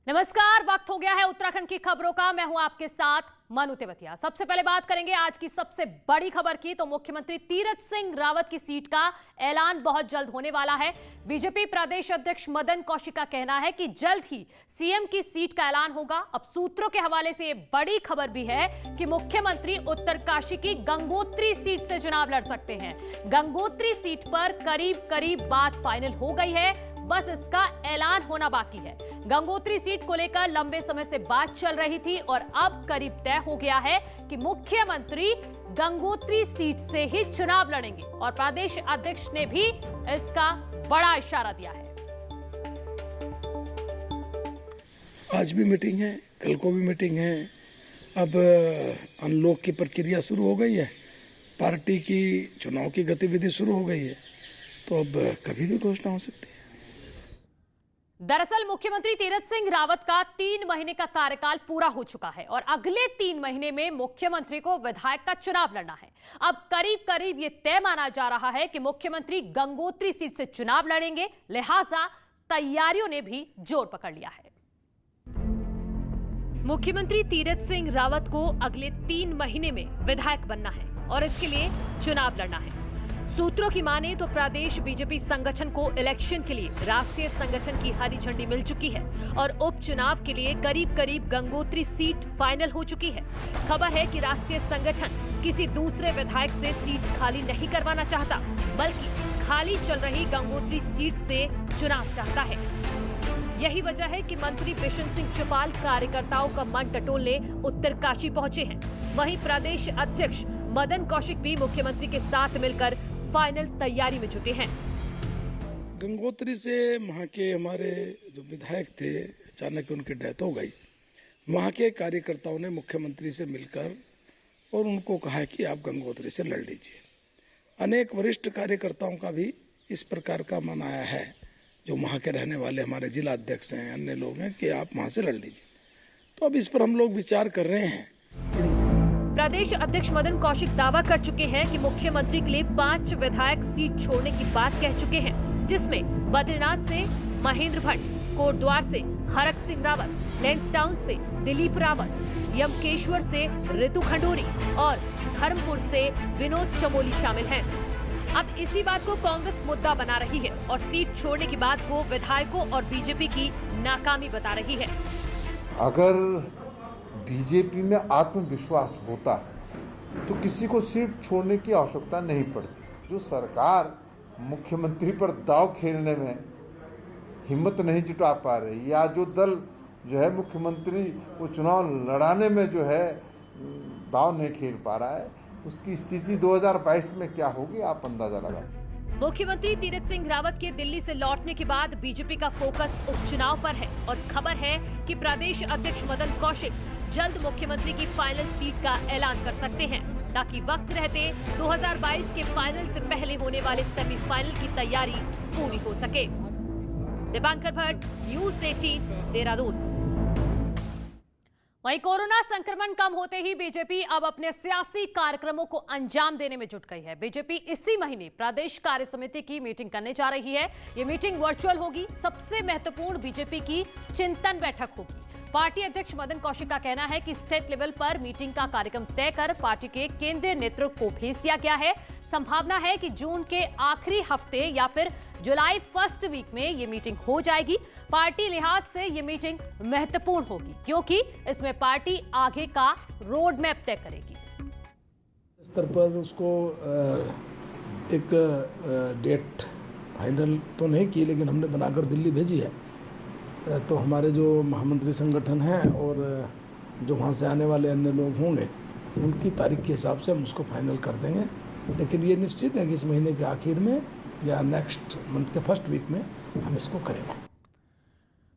नमस्कार, वक्त हो गया है उत्तराखंड की खबरों का। मैं हूं आपके साथ मनु तेवतिया। सबसे पहले बात करेंगे आज की सबसे बड़ी खबर की। तो मुख्यमंत्री तीरथ सिंह रावत की सीट का ऐलान बहुत जल्द होने वाला है। बीजेपी प्रदेश अध्यक्ष मदन कौशिक का कहना है कि जल्द ही सीएम की सीट का ऐलान होगा। अब सूत्रों के हवाले से ये बड़ी खबर भी है कि मुख्यमंत्री उत्तरकाशी की गंगोत्री सीट से चुनाव लड़ सकते हैं। गंगोत्री सीट पर करीब करीब बात फाइनल हो गई है, बस इसका ऐलान होना बाकी है। गंगोत्री सीट को लेकर लंबे समय से बात चल रही थी और अब करीब तय हो गया है कि मुख्यमंत्री गंगोत्री सीट से ही चुनाव लड़ेंगे और प्रदेश अध्यक्ष ने भी इसका बड़ा इशारा दिया है। आज भी मीटिंग है, कल को भी मीटिंग है। अब अनलॉक की प्रक्रिया शुरू हो गई है, पार्टी की चुनाव की गतिविधि शुरू हो गई है, तो अब कभी भी घोषणा हो सकती है। दरअसल मुख्यमंत्री तीरथ सिंह रावत का 3 महीने का कार्यकाल पूरा हो चुका है और अगले 3 महीने में मुख्यमंत्री को विधायक का चुनाव लड़ना है। अब करीब करीब ये तय माना जा रहा है कि मुख्यमंत्री गंगोत्री सीट से चुनाव लड़ेंगे, लिहाजा तैयारियों ने भी जोर पकड़ लिया है। मुख्यमंत्री तीरथ सिंह रावत को अगले 3 महीने में विधायक बनना है और इसके लिए चुनाव लड़ना है। सूत्रों की माने तो प्रदेश बीजेपी संगठन को इलेक्शन के लिए राष्ट्रीय संगठन की हरी झंडी मिल चुकी है और उपचुनाव के लिए करीब करीब गंगोत्री सीट फाइनल हो चुकी है। खबर है कि राष्ट्रीय संगठन किसी दूसरे विधायक से सीट खाली नहीं करवाना चाहता, बल्कि खाली चल रही गंगोत्री सीट से चुनाव चाहता है। यही वजह है कि मंत्री बिशन सिंह चुफाल कार्यकर्ताओं का मन टटोलने उत्तरकाशी पहुंचे हैं। वहीं प्रदेश अध्यक्ष मदन कौशिक भी मुख्यमंत्री के साथ मिलकर फाइनल तैयारी में जुटे हैं। गंगोत्री से वहाँ के हमारे जो विधायक थे, अचानक उनकी डेथ हो गई। वहाँ के कार्यकर्ताओं ने मुख्यमंत्री से मिलकर और उनको कहा कि आप गंगोत्री से लड़ लीजिए। अनेक वरिष्ठ कार्यकर्ताओं का भी इस प्रकार का मन आया है, जो वहाँ के रहने वाले हमारे जिला अध्यक्ष हैं, अन्य लोग हैं, कि आप वहाँ से लड़ लीजिए। तो अब इस पर हम लोग विचार कर रहे हैं। प्रदेश अध्यक्ष मदन कौशिक दावा कर चुके हैं कि मुख्यमंत्री के लिए 5 विधायक सीट छोड़ने की बात कह चुके हैं, जिसमें बद्रीनाथ से महेंद्र भट्ट, कोटद्वार से हरक सिंह रावत, लैंसडाउन से दिलीप रावत, यमकेश्वर से ऋतु खंडूरी और धर्मपुर से विनोद चमोली शामिल हैं। अब इसी बात को कांग्रेस मुद्दा बना रही है और सीट छोड़ने की बात को विधायकों और बीजेपी की नाकामी बता रही है। अगर बीजेपी में आत्मविश्वास होता तो किसी को सीट छोड़ने की आवश्यकता नहीं पड़ती। जो सरकार मुख्यमंत्री पर दांव खेलने में हिम्मत नहीं जुटा पा रही, या जो दल जो है मुख्यमंत्री को चुनाव लड़ाने में जो है दांव नहीं खेल पा रहा है, उसकी स्थिति 2022 में क्या होगी आप अंदाजा लगाएं। मुख्यमंत्री तीरथ सिंह रावत के दिल्ली से लौटने के बाद बीजेपी का फोकस उपचुनाव पर है और खबर है कि प्रदेश अध्यक्ष मदन कौशिक जल्द मुख्यमंत्री की फाइनल सीट का ऐलान कर सकते हैं, ताकि वक्त रहते 2022 के फाइनल से पहले होने वाले सेमीफाइनल की तैयारी पूरी हो सके। दीपांकर भट्ट, न्यूज़ 18, देहरादून। वहीं कोरोना संक्रमण कम होते ही बीजेपी अब अपने सियासी कार्यक्रमों को अंजाम देने में जुट गई है। बीजेपी इसी महीने प्रदेश कार्य समिति की मीटिंग करने जा रही है। ये मीटिंग वर्चुअल होगी। सबसे महत्वपूर्ण बीजेपी की चिंतन बैठक होगी। पार्टी अध्यक्ष मदन कौशिक का कहना है कि स्टेट लेवल पर मीटिंग का कार्यक्रम तय कर पार्टी के केंद्रीय नेतृत्व को भेज दिया गया है। संभावना है कि जून के आखिरी हफ्ते या फिर जुलाई फर्स्ट वीक में ये मीटिंग हो जाएगी। पार्टी लिहाज से ये मीटिंग महत्वपूर्ण होगी, क्योंकि इसमें पार्टी आगे का रोड मैप तय करेगी। स्तर पर उसको एक डेट फाइनल तो नहीं की, लेकिन हमने बनाकर दिल्ली भेजी है। तो हमारे जो महामंत्री संगठन हैं और जो वहाँ से आने वाले अन्य लोग होंगे, उनकी तारीख के हिसाब से हम उसको फाइनल कर देंगे। लेकिन ये निश्चित है कि इस महीने के आखिर में या नेक्स्ट मंथ के फर्स्ट वीक में हम इसको करेंगे।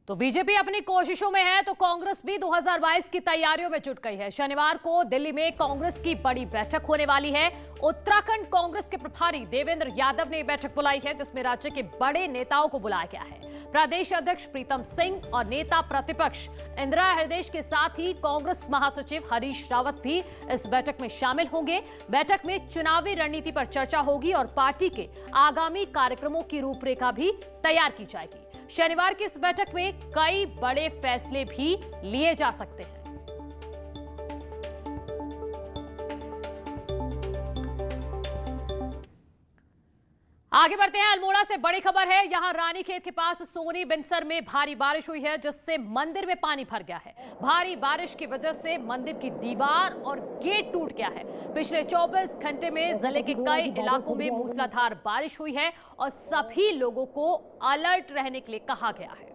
तो बीजेपी अपनी कोशिशों में है तो कांग्रेस भी 2022 की तैयारियों में जुट गई है। शनिवार को दिल्ली में कांग्रेस की बड़ी बैठक होने वाली है। उत्तराखंड कांग्रेस के प्रभारी देवेंद्र यादव ने बैठक बुलाई है, जिसमें राज्य के बड़े नेताओं को बुलाया गया है। प्रदेश अध्यक्ष प्रीतम सिंह और नेता प्रतिपक्ष इंदिरा हृदय के साथ ही कांग्रेस महासचिव हरीश रावत भी इस बैठक में शामिल होंगे। बैठक में चुनावी रणनीति पर चर्चा होगी और पार्टी के आगामी कार्यक्रमों की रूपरेखा भी तैयार की जाएगी। शनिवार की इस बैठक में कई बड़े फैसले भी लिए जा सकते हैं। आगे बढ़ते हैं। अल्मोड़ा से बड़ी खबर है। यहां रानीखेत के पास सोनी बिनसर में भारी बारिश हुई है, जिससे मंदिर में पानी भर गया है। भारी बारिश की वजह से मंदिर की दीवार और गेट टूट गया है। पिछले 24 घंटे में जिले के कई इलाकों में मूसलाधार बारिश हुई है और सभी लोगों को अलर्ट रहने के लिए कहा गया है।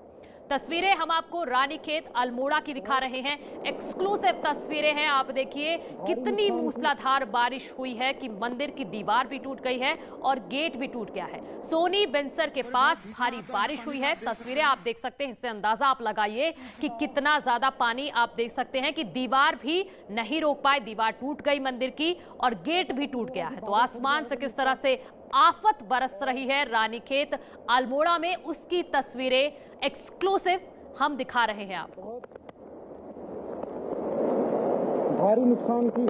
तस्वीरें हम आपको रानीखेत अल्मोड़ा की दिखा रहे हैं। एक्सक्लूसिव तस्वीरें हैं। आप देखिए कितनी मूसलाधार बारिश हुई है कि मंदिर की दीवार भी टूट गई है और गेट भी टूट गया है। सोनी बिनसर के पास भारी बारिश हुई है। तस्वीरें आप देख सकते हैं, इससे अंदाजा आप लगाइए कि कितना ज्यादा पानी। आप देख सकते हैं कि दीवार भी नहीं रोक पाए, दीवार टूट गई मंदिर की और गेट भी टूट गया है। तो आसमान से किस तरह से आफत बरस रही है रानीखेत अल्मोड़ा में, उसकी तस्वीरें एक्सक्लूसिव हम दिखा रहे हैं आपको। भारी नुकसान की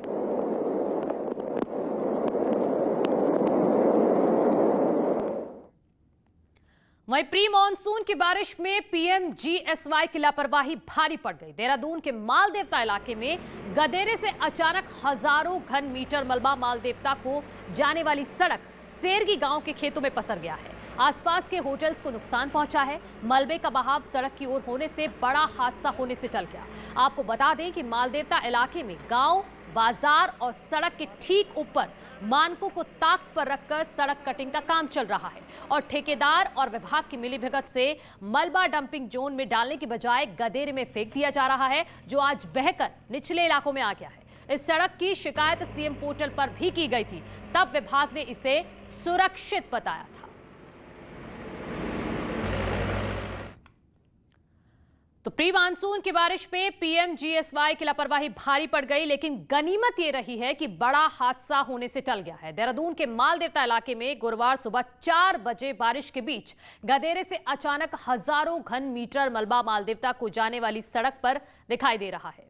वहीं प्री मानसून की बारिश में पीएमजीएसवाई की लापरवाही भारी पड़ गई। देहरादून के मालदेवता इलाके में गदेरे से अचानक हजारों घन मीटर मलबा मालदेवता को जाने वाली सड़क सेरगी गांव के खेतों में पसर गया है। आसपास के होटल्स को नुकसान पहुंचा है। मलबे का बहाव सड़क की ओर होने से बड़ा हादसा होने से टल गया। आपको बता दें कि मालदेवता इलाके में गांव, बाजार और सड़क के ठीक ऊपर मानकों को ताक पर रखकर सड़क कटिंग का काम चल रहा है और ठेकेदार और विभाग की मिलीभगत से मलबा डंपिंग जोन में डालने की बजाय गदेरे में फेंक दिया जा रहा है, जो आज बहकर निचले इलाकों में आ गया है। इस सड़क की शिकायत सीएम पोर्टल पर भी की गई थी, तब विभाग ने इसे सुरक्षित बताया था। तो प्री मानसून की बारिश में पीएमजीएसवाई की लापरवाही भारी पड़ गई, लेकिन गनीमत ये रही है कि बड़ा हादसा होने से टल गया है। देहरादून के मालदेवता इलाके में गुरुवार सुबह 4 बजे बारिश के बीच गदेरे से अचानक हजारों घन मीटर मलबा मालदेवता को जाने वाली सड़क पर दिखाई दे रहा है।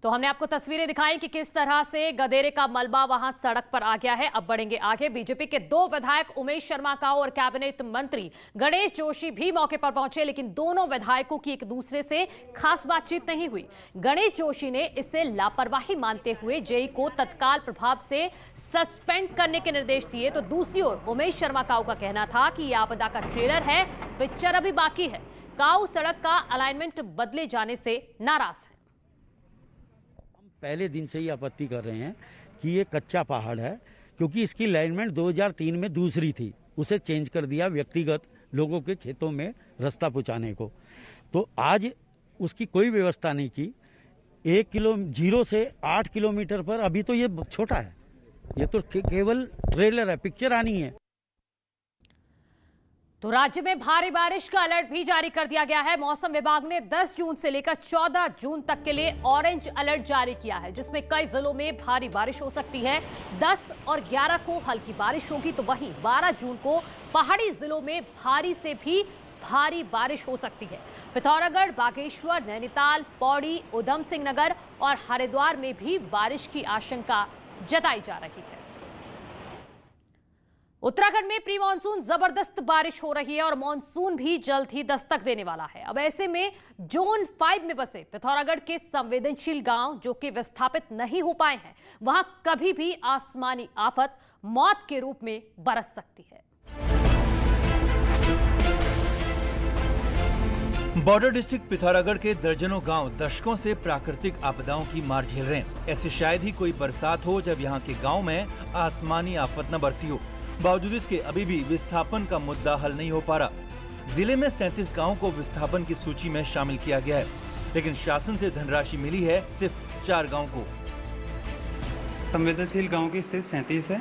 तो हमने आपको तस्वीरें दिखाई कि किस तरह से गदेरे का मलबा वहां सड़क पर आ गया है। अब बढ़ेंगे आगे। बीजेपी के 2 विधायक उमेश शर्मा काऊ और कैबिनेट मंत्री गणेश जोशी भी मौके पर पहुंचे, लेकिन दोनों विधायकों की एक दूसरे से खास बातचीत नहीं हुई। गणेश जोशी ने इसे लापरवाही मानते हुए जेई को तत्काल प्रभाव से सस्पेंड करने के निर्देश दिए, तो दूसरी ओर उमेश शर्मा काऊ का कहना था कि यह आपदा का ट्रेलर है, पिक्चर अभी बाकी है। काऊ सड़क का अलाइनमेंट बदले जाने से नाराज है। पहले दिन से ही आपत्ति कर रहे हैं कि ये कच्चा पहाड़ है, क्योंकि इसकी अलाइनमेंट 2003 में दूसरी थी, उसे चेंज कर दिया व्यक्तिगत लोगों के खेतों में रास्ता पहुंचाने को। तो आज उसकी कोई व्यवस्था नहीं की। 0 से 8 किलोमीटर पर अभी तो ये छोटा है, ये तो केवल ट्रेलर है, पिक्चर आनी है। तो राज्य में भारी बारिश का अलर्ट भी जारी कर दिया गया है। मौसम विभाग ने 10 जून से लेकर 14 जून तक के लिए ऑरेंज अलर्ट जारी किया है, जिसमें कई जिलों में भारी बारिश हो सकती है। 10 और 11 को हल्की बारिश होगी, तो वहीं 12 जून को पहाड़ी जिलों में भारी से भी भारी बारिश हो सकती है। पिथौरागढ़, बागेश्वर, नैनीताल, पौड़ी, उधम सिंह नगर और हरिद्वार में भी बारिश की आशंका जताई जा रही है। उत्तराखंड में प्री मानसून जबरदस्त बारिश हो रही है और मानसून भी जल्द ही दस्तक देने वाला है। अब ऐसे में जोन 5 में बसे पिथौरागढ़ के संवेदनशील गांव जो कि विस्थापित नहीं हो पाए हैं, वहां कभी भी आसमानी आफत मौत के रूप में बरस सकती है। बॉर्डर डिस्ट्रिक्ट पिथौरागढ़ के दर्जनों गांव दशकों से प्राकृतिक आपदाओं की मार झेल रहे हैं। ऐसी शायद ही कोई बरसात हो जब यहां के गांव में आसमानी आफत न बरसी हो। बावजूद इसके अभी भी विस्थापन का मुद्दा हल नहीं हो पा रहा। जिले में 37 गांवों को विस्थापन की सूची में शामिल किया गया है, लेकिन शासन से धनराशि मिली है सिर्फ 4 गांव को। संवेदनशील गांव की स्थिति 37 है,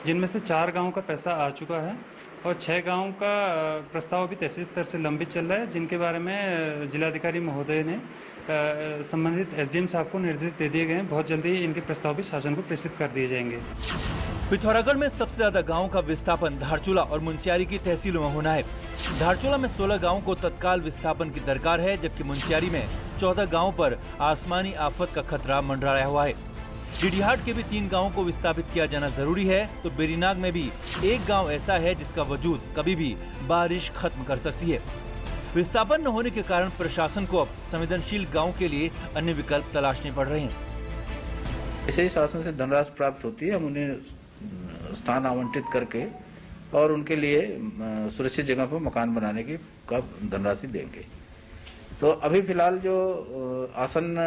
जिनमें से 4 गांव का पैसा आ चुका है और 6 गांव का प्रस्ताव अभी तहसील स्तर से लंबित चल रहा है, जिनके बारे में जिलाधिकारी महोदय ने संबंधित एसडीएम साहब को निर्देश दे दिए गए हैं। बहुत जल्दी इनके प्रस्ताव भी शासन को प्रेषित कर दिए जाएंगे। पिथौरागढ़ में सबसे ज्यादा गांवों का विस्थापन धारचूला और मुंशियारी की तहसीलों में होना है। धारचूला में 16 गांवों को तत्काल विस्थापन की दरकार है, जबकि मुंशियारी में 14 गांवों पर आसमानी आफत का खतरा मंडराया हुआ है। डीडीहाट के भी 3 गांवों को विस्थापित किया जाना जरूरी है, तो बेरीनाग में भी एक गांव ऐसा है जिसका वजूद कभी भी बारिश खत्म कर सकती है। विस्थापन न होने के कारण प्रशासन को अब संवेदनशील गांव के लिए अन्य विकल्प तलाशने पड़ रहे हैं। ऐसे ही शासन से धनराशि प्राप्त होती है, हम उन्हें स्थान आवंटित करके और उनके लिए सुरक्षित जगह पर मकान बनाने की का धनराशि देंगे। तो अभी फिलहाल जो आसन्न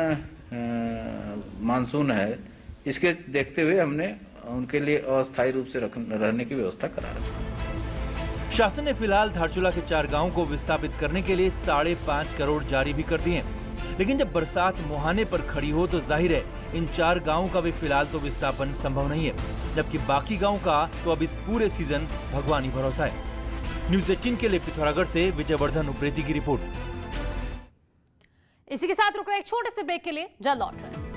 मानसून है, इसके देखते हुए हमने उनके लिए अस्थायी रूप से रहने की व्यवस्था करा रखी। शासन ने फिलहाल धारचूला के 4 गांवों को विस्थापित करने के लिए 5.5 करोड़ जारी भी कर दिए हैं। लेकिन जब बरसात मुहाने पर खड़ी हो तो जाहिर है इन 4 गांवों का भी फिलहाल तो विस्थापन संभव नहीं है, जबकि बाकी गांवों का तो अब इस पूरे सीजन भगवानी भरोसा है। न्यूज़ 18 के लिए पिथौरागढ़ से विजयवर्धन उप्रेती की रिपोर्ट। इसी के साथ रुक रहे एक छोटे से ब्रेक के लिए, जल्द लौट रहे हैं।